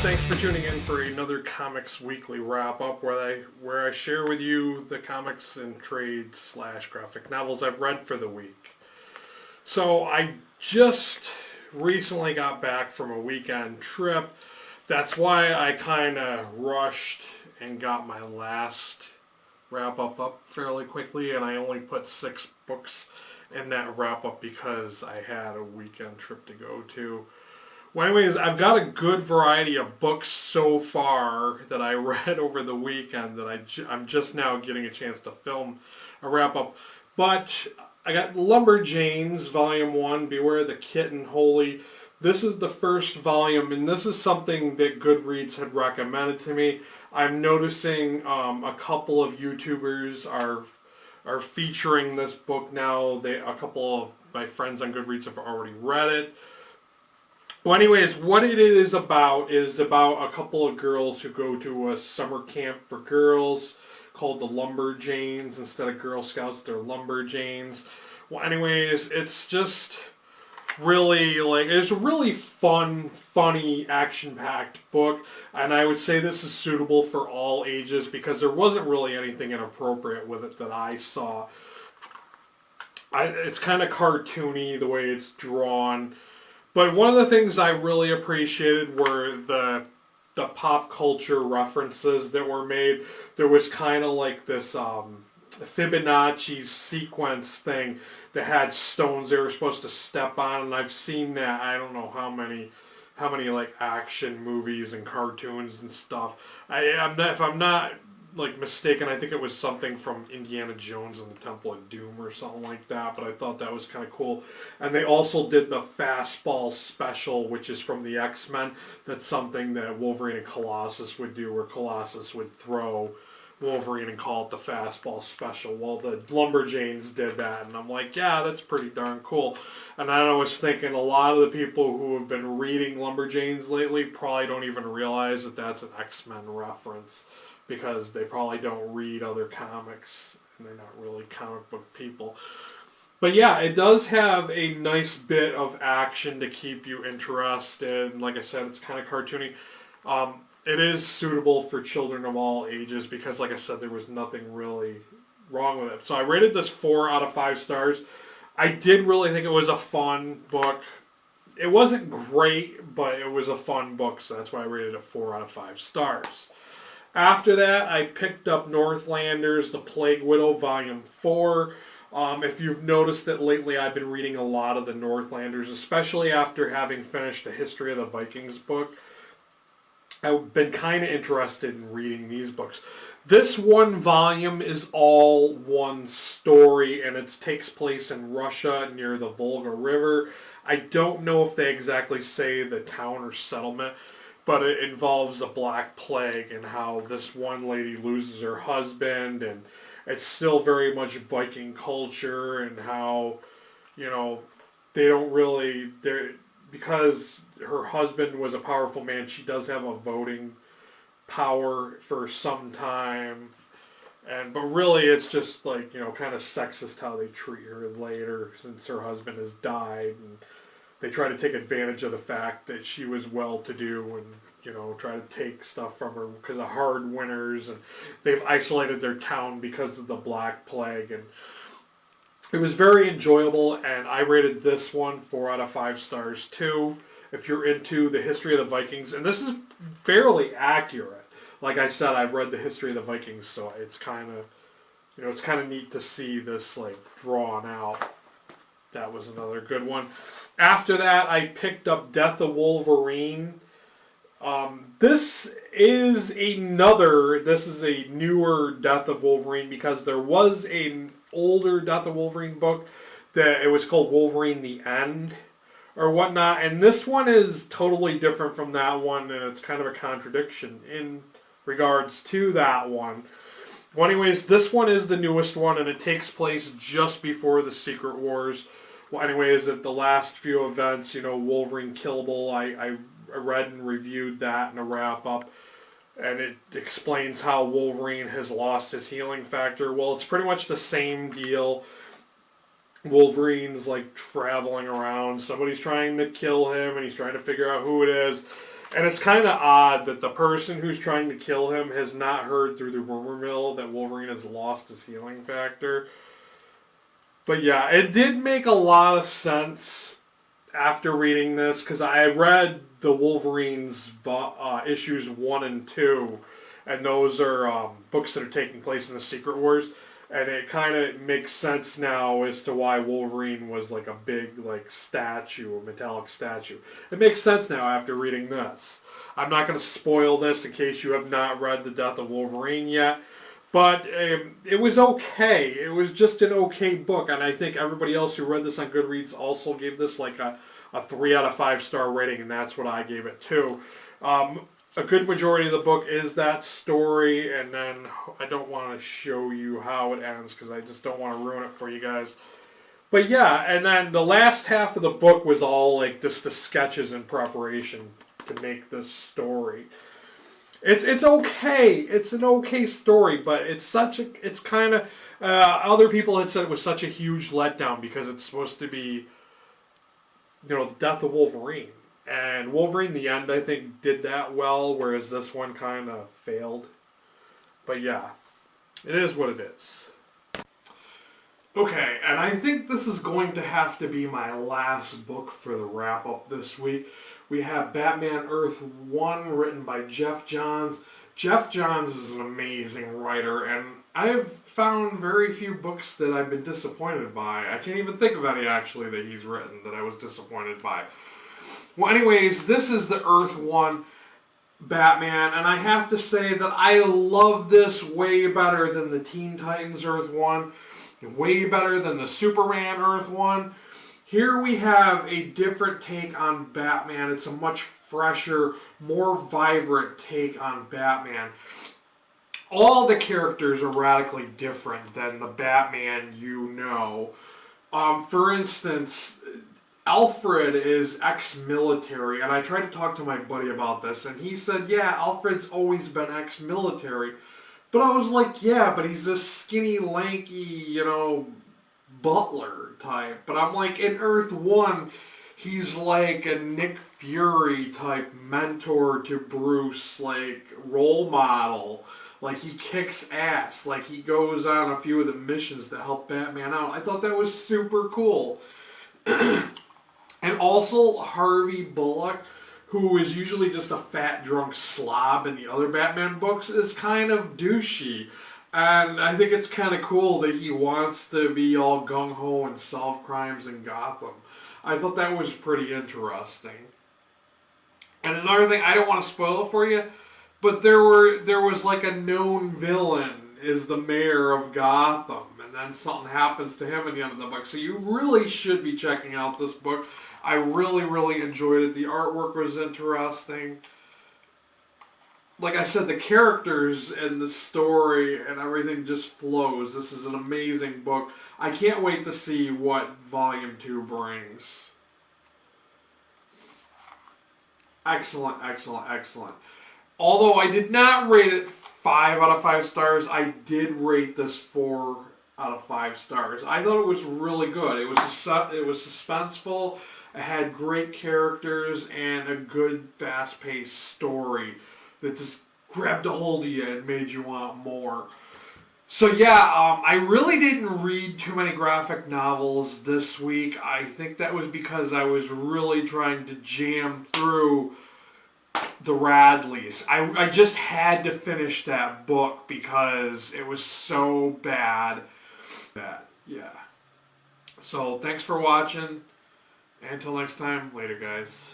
thanks for tuning in for another Comics Weekly wrap-up where I share with you the comics and trade / graphic novels I've read for the week. So I just recently got back from a weekend trip. That's why I kind of rushed and got my last wrap-up up fairly quickly, and I only put 6 books in that wrap-up because I had a weekend trip to go to. Well, anyways, I've got a good variety of books so far that I read over the weekend that I'm just now getting a chance to film a wrap-up. But I got Lumberjanes, Volume 1, Beware the Kitten, Holy. This is the first volume, and this is something that Goodreads had recommended to me. I'm noticing a couple of YouTubers are featuring this book now. A couple of my friends on Goodreads have already read it. Well, anyways, what it is about a couple of girls who go to a summer camp for girls called the Lumberjanes. Instead of Girl Scouts, they're Lumberjanes. Well, anyways, it's just really, it's a really fun, funny, action-packed book, and I would say this is suitable for all ages because there wasn't really anything inappropriate with it that I saw. It's kind of cartoony the way it's drawn. But one of the things I really appreciated were the pop culture references that were made. There was kind of like this Fibonacci sequence thing that had stones they were supposed to step on, and I've seen that I don't know how many like action movies and cartoons and stuff. If I'm not like mistaken, I think it was something from Indiana Jones and the Temple of Doom or something like that, but I thought that was kind of cool. And they also did the fastball special, which is from the X-Men. That's something that Wolverine and Colossus would do, where Colossus would throw Wolverine and call it the fastball special. Well, the Lumberjanes did that, and I'm like, yeah, that's pretty darn cool. And then I was thinking a lot of the people who have been reading Lumberjanes lately probably don't even realize that that's an X-Men reference, because they probably don't read other comics, and they're not really comic book people. But yeah, it does have a nice bit of action to keep you interested. And like I said, it's kind of cartoony. It is suitable for children of all ages because, like I said, there was nothing really wrong with it. So I rated this 4 out of 5 stars. I did really think it was a fun book. It wasn't great, but it was a fun book, so that's why I rated it 4 out of 5 stars. After that, I picked up Northlanders, The Plague Widow, Volume 4. If you've noticed that lately, I've been reading a lot of the Northlanders, especially after having finished the History of the Vikings book. I've been kind of interested in reading these books. This one volume is all one story, and it takes place in Russia near the Volga River. I don't know if they exactly say the town or settlement, but it involves the Black Plague and how this one lady loses her husband, and it's still very much Viking culture, and how, they don't really, because her husband was a powerful man, she does have a voting power for some time, but really it's just kind of sexist how they treat her later, since her husband has died, and they try to take advantage of the fact that she was well-to-do and, try to take stuff from her because of hard winters, and they've isolated their town because of the Black Plague. And it was very enjoyable, and I rated this one 4 out of 5 stars too. If you're into the history of the Vikings, and this is fairly accurate. Like I said, I've read the history of the Vikings, so it's kind of, it's kind of neat to see this drawn out. That was another good one. After that, I picked up Death of Wolverine. This is a newer Death of Wolverine, because there was an older Death of Wolverine book that it was called Wolverine the End or whatnot, and this one is totally different from that one, and it's kind of a contradiction in regards to that one. Well, anyways, this one is the newest one, and it takes place just before the Secret Wars. Well, anyways, at the last few events, Wolverine Killable, I read and reviewed that in a wrap-up, and it explains how Wolverine has lost his healing factor. Well, it's pretty much the same deal. Wolverine's traveling around, somebody's trying to kill him, and he's trying to figure out who it is, And it's kind of odd that the person who's trying to kill him has not heard through the rumor mill that Wolverine has lost his healing factor. But yeah, it did make a lot of sense after reading this, because I read the Wolverines issues 1 and 2, and those are books that are taking place in the Secret Wars, and it kind of makes sense now as to why Wolverine was like a big statue, a metallic statue. It makes sense now after reading this. I'm not going to spoil this in case you have not read The Death of Wolverine yet, but it was okay. It was just an okay book, and I think everybody else who read this on Goodreads also gave this like a 3 out of 5 star rating, and that's what I gave it too. A good majority of the book is that story, and then I don't want to show you how it ends because I just don't want to ruin it for you guys. But yeah, and then the last half of the book was all like just the sketches in preparation to make this story. It's okay. It's an okay story, but it's kind of other people had said it was such a huge letdown because it's supposed to be, the death of Wolverine. And Wolverine, in the end, I think, did that well, whereas this one kind of failed. But yeah, it is what it is. Okay, and I think this is going to have to be my last book for the wrap-up this week. We have Batman Earth 1, written by Jeff Johns. Jeff Johns is an amazing writer, and I have found very few books that I've been disappointed by. I can't even think of any, actually, that he's written that I was disappointed by. Well, anyways, this is the Earth 1 Batman, and I have to say that I love this way better than the Teen Titans Earth 1, way better than the Superman Earth 1. Here we have a different take on Batman. It's a much fresher, more vibrant take on Batman. All the characters are radically different than the Batman you know. For instance, Alfred is ex-military, and I tried to talk to my buddy about this, and he said, yeah, Alfred's always been ex-military. But I was like, yeah, but he's this skinny, lanky, butler type. But I'm like, in Earth 1, he's like a Nick Fury type mentor to Bruce, like role model. Like, he kicks ass. Like, he goes on a few of the missions to help Batman out. I thought that was super cool. And also, Harvey Bullock, who is usually just a fat, drunk slob in the other Batman books, is kind of douchey. And I think it's kind of cool that he wants to be all gung-ho and solve crimes in Gotham. I thought that was pretty interesting. And another thing, I don't want to spoil it for you, but there was like a known villain is the mayor of Gotham, and then something happens to him at the end of the book. So you really should be checking out this book. I really, really enjoyed it. The artwork was interesting. Like I said, the characters and the story and everything just flows. This is an amazing book. I can't wait to see what Volume 2 brings. Excellent, excellent, excellent. Although I did not rate it 5 out of 5 stars, I did rate this 4 out of 5 stars. I thought it was really good. It was suspenseful. It had great characters and a good, fast-paced story that just grabbed a hold of you and made you want more. So yeah, I really didn't read too many graphic novels this week. I think that was because I was really trying to jam through the Radleys. I just had to finish that book because it was so bad. Yeah. So thanks for watching. Until next time, later guys.